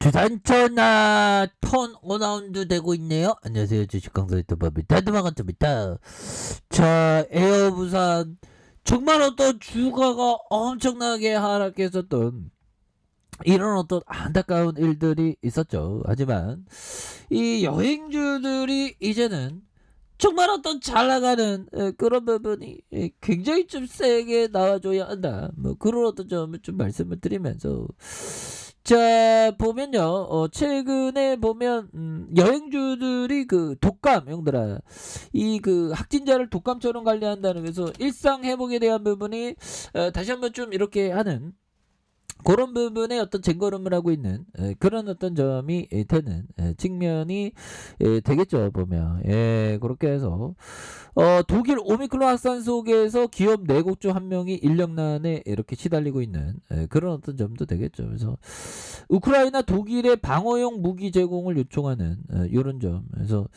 주산천하 턴어라운드 되고 있네요. 안녕하세요. 주식강사 유튜버입니다. 다드마간입니다. 자, 에어부산 정말 어떤 주가가 엄청나게 하락했었던 이런 어떤 안타까운 일들이 있었죠. 하지만 이 여행주들이 이제는 정말 어떤 잘 나가는 그런 부분이 굉장히 좀 세게 나와줘야 한다. 뭐 그런 어떤 점을 좀 말씀을 드리면서 자 보면요, 최근에 보면 여행주들이 그 독감 형들아 이 그 확진자를 독감처럼 관리한다는, 그래서 일상 회복에 대한 부분이 다시 한번 좀 이렇게 하는 그런 부분에 어떤 쟁걸음을 하고 있는 그런 어떤 점이 되는 측면이 되겠죠 보면. 그렇게 해서 독일 오미크론 확산 속에서 기업 내국주 한 명이 인력난에 이렇게 시달리고 있는 그런 어떤 점도 되겠죠. 그래서 우크라이나 독일의 방어용 무기 제공을 요청하는 이런 점. 그래서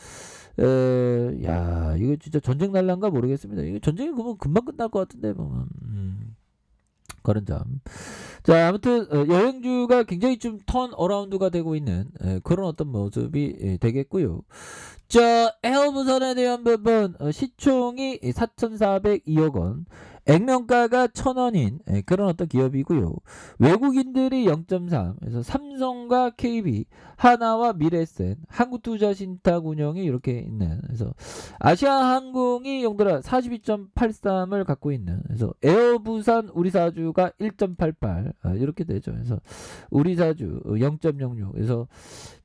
야 이거 진짜 전쟁 날란가 모르겠습니다. 이거 전쟁이 그러면 금방 끝날 것 같은데 보면. 그런 점. 자, 아무튼 여행주가 굉장히 좀 턴 어라운드가 되고 있는 그런 어떤 모습이 되겠고요. 자, 에어부산에 대한 부분 시총이 4,402억 원, 액면가가 1,000원인 그런 어떤 기업이고요. 외국인들이 0.3, 그래서 삼성과 KB, 하나와 미래센, 한국투자신탁운영이 이렇게 있는. 그래서 아시아항공이 용도라 42.83을 갖고 있는. 그래서 에어부산 우리사주가 1.88 이렇게 되죠. 그래서 우리사주 0.06. 그래서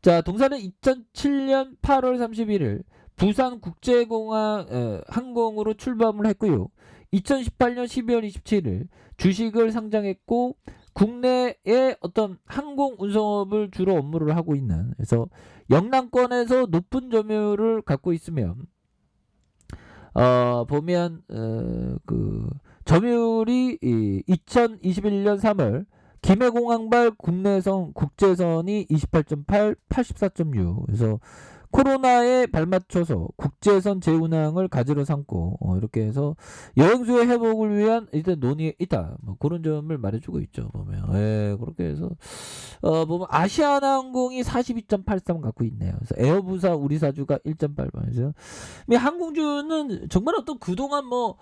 자, 동사는 2007년 8월 31일 부산 국제공항 항공으로 출범을 했고요. 2018년 12월 27일 주식을 상장했고 국내의 어떤 항공 운송업을 주로 업무를 하고 있는, 그래서 영남권에서 높은 점유율을 갖고 있으며 보면 그 점유율이 2021년 3월 김해공항발 국내선 국제선이 28.8, 84.6. 그래서 코로나에 발맞춰서 국제선 재운항을 가지로 삼고 이렇게 해서 여행수의 회복을 위한 일단 논의에 있다. 뭐 그런 점을 말해주고 있죠. 보면 그렇게 해서 보면 아시아나항공이 42.83 갖고 있네요. 그래서 에어부사 우리사주가 1.8번. 항공주는 정말 어떤 그동안 뭐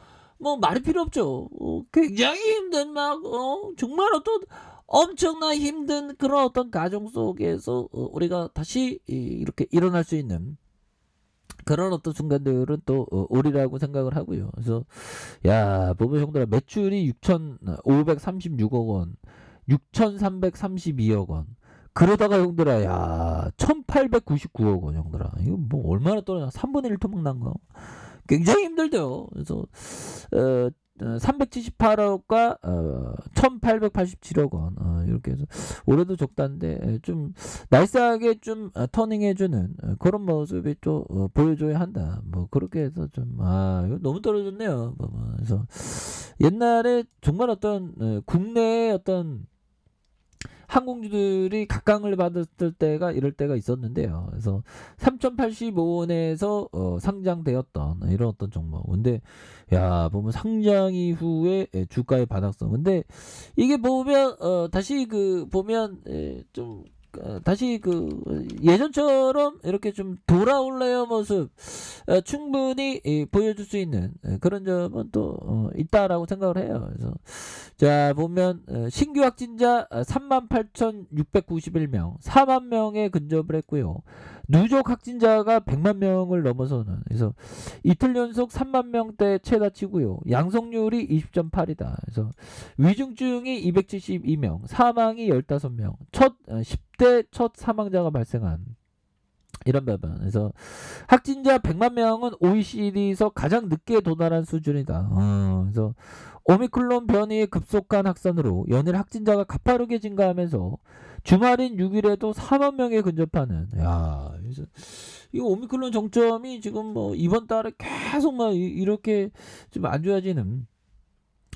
말이 필요 없죠. 굉장히 힘든 정말 어떤 엄청난 힘든 그런 어떤 가정 속에서 우리가 다시 이렇게 일어날 수 있는 그런 어떤 순간들은 또 오리라고 생각을 하고요. 그래서 야 보면 형들아, 매출이 6,536억 원, 6,332억 원. 그러다가 형들아, 야 1,899억 원. 형들아 이거 뭐 얼마나 떨어져. 3분의 1 토막 난 거. 굉장히 힘들대요. 그래서 378억과 1887억 원 이렇게 해서 올해도 적다는데 좀 날싸하게 좀 터닝해주는 그런 모습이 또 보여줘야 한다. 뭐 그렇게 해서 좀 이거 너무 떨어졌네요. 그래서 옛날에 정말 어떤 국내의 어떤 항공주들이 각광을 받았을 때가 이럴 때가 있었는데요. 그래서 3,085원에서 상장되었던 이런 어떤 종목. 근데 야 보면 상장 이후에 주가의 바닥성. 근데 이게 보면 다시 그 보면 좀 다시 그 예전처럼 이렇게 좀 돌아올래요 모습 충분히 보여줄 수 있는 그런 점은 또 있다라고 생각을 해요. 그래서 자 보면 신규 확진자 38,691명, 4만 명에 근접을 했고요. 누적 확진자가 100만 명을 넘어서는, 그래서 이틀 연속 3만 명대 최다치고요. 양성률이 20.8이다. 그래서 위중증이 272명, 사망이 15명, 10대 첫 사망자가 발생한 이런 부분. 그래서 확진자 100만 명은 OECD에서 가장 늦게 도달한 수준이다. 그래서 오미크론 변이의 급속한 확산으로 연일 확진자가 가파르게 증가하면서 주말인 6일에도 4만 명에 근접하는. 야, 그래서 이 오미크론 정점이 지금 뭐 이번 달에 계속 막 이렇게 좀 안 좋아지는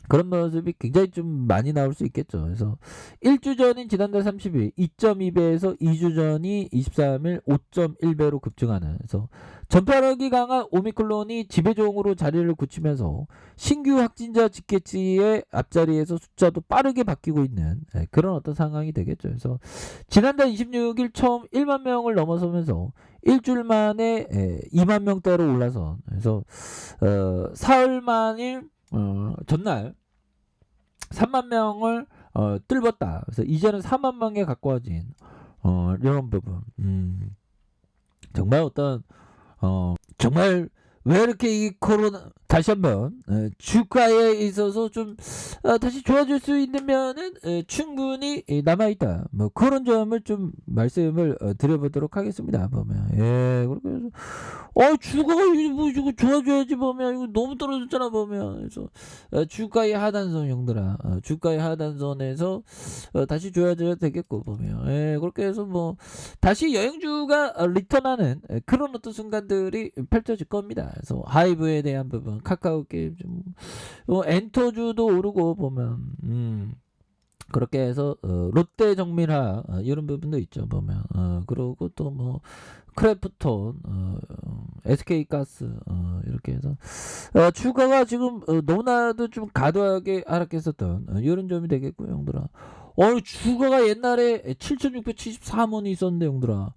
그런 모습이 굉장히 좀 많이 나올 수 있겠죠. 그래서 1주 전인 지난달 30일 2.2배에서 2주 전이 23일 5.1배로 급증하는, 그래서 전파력이 강한 오미크론이 지배종으로 자리를 굳히면서 신규 확진자 집계치의 앞자리에서 숫자도 빠르게 바뀌고 있는 그런 어떤 상황이 되겠죠. 그래서 지난달 26일 처음 1만 명을 넘어서면서 일주일 만에 2만 명대로 올라선, 그래서 사흘 만일 전날 3만 명을 뚫었다. 그래서 이제는 4만 명에 가까워진 이런 부분. 정말 어떤 정말 왜 이렇게 이 코로나 다시 한번 주가에 있어서 좀 다시 좋아질 수 있는 면은 충분히 남아있다. 뭐 그런 점을 좀 말씀을 드려보도록 하겠습니다. 보면 그렇게 해서 주가가 뭐 이거 좋아져야지 보면 이거 너무 떨어졌잖아 보면. 그래서 주가의 하단선 형들아, 주가의 하단선에서 다시 좋아져야 되겠고 보면 그렇게 해서 뭐 다시 여행주가 리턴하는 그런 어떤 순간들이 펼쳐질 겁니다. 그래서 하이브에 대한 부분, 카카오 게임 좀 엔터주도 오르고 보면 그렇게 해서 롯데 정밀화 이런 부분도 있죠 보면. 그리고 또 뭐 크래프톤, SK가스 이렇게 해서 주가가 지금 너무나도 좀 과도하게 하락했었던 이런 점이 되겠고요 형들아. 주가가 옛날에 7,674원이 있었는데 형들아,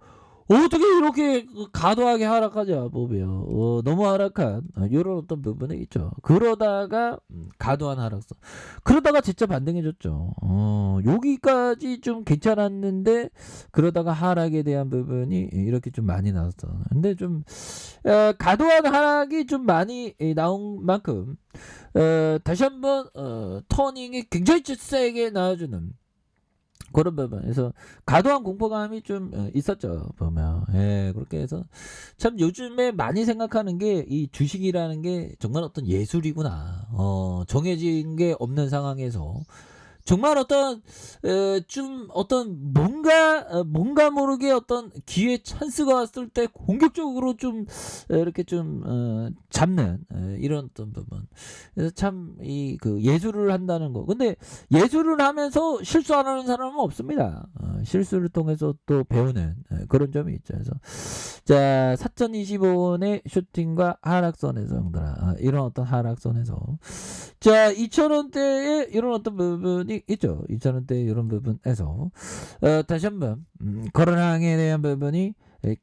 어떻게 이렇게 과도하게 하락하자 보면 너무 하락한 이런 어떤 부분이 있죠. 그러다가 과도한 하락선, 그러다가 진짜 반등해줬죠. 여기까지 좀 괜찮았는데 그러다가 하락에 대한 부분이 이렇게 좀 많이 나왔어. 근데 좀 과도한 하락이 좀 많이 나온 만큼 다시 한번 터닝이 굉장히 세게 나와주는 그런 부분에서 과도한 공포감이 좀 있었죠 보면. 그렇게 해서 참 요즘에 많이 생각하는 게 이 주식이라는 게 정말 어떤 예술이구나. 정해진 게 없는 상황에서 정말 어떤 좀 어떤 뭔가 모르게 어떤 기회 찬스가 왔을 때 공격적으로 좀 이렇게 좀 잡는 이런 어떤 부분. 그래서 참 이 그 예술을 한다는 거. 근데 예술을 하면서 실수 안 하는 사람은 없습니다. 실수를 통해서 또 배우는 그런 점이 있죠. 그래서 자 4,025원의 슈팅과 하락선에서 형들아, 이런 어떤 하락선에서 자 2,000원대의 이런 어떤 부분이 있죠. 2,000원대 이런 부분에서 다시 한번 거래량에 대한 부분이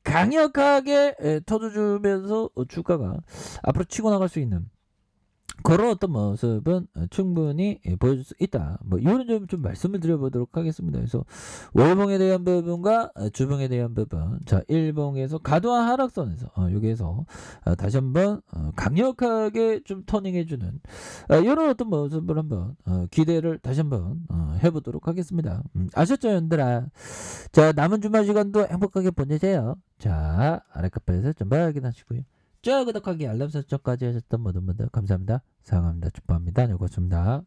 강력하게 터져주면서 주가가 앞으로 치고 나갈 수 있는 그런 어떤 모습은 충분히 보여줄 수 있다. 뭐 이런 점 좀 말씀을 드려보도록 하겠습니다. 그래서 월봉에 대한 부분과 주봉에 대한 부분, 자 일봉에서 과도한 하락선에서 여기에서 다시 한번 강력하게 좀 터닝해주는 이런 어떤 모습을 한번 기대를 다시 한번 해보도록 하겠습니다. 아셨죠, 연들아? 자 남은 주말 시간도 행복하게 보내세요. 자 아래 카페에서 전부 확인하시고요. 구독하기 알람 설정까지 하셨던 모든 분들 감사합니다. 사랑합니다. 축복합니다. 고맙습니다.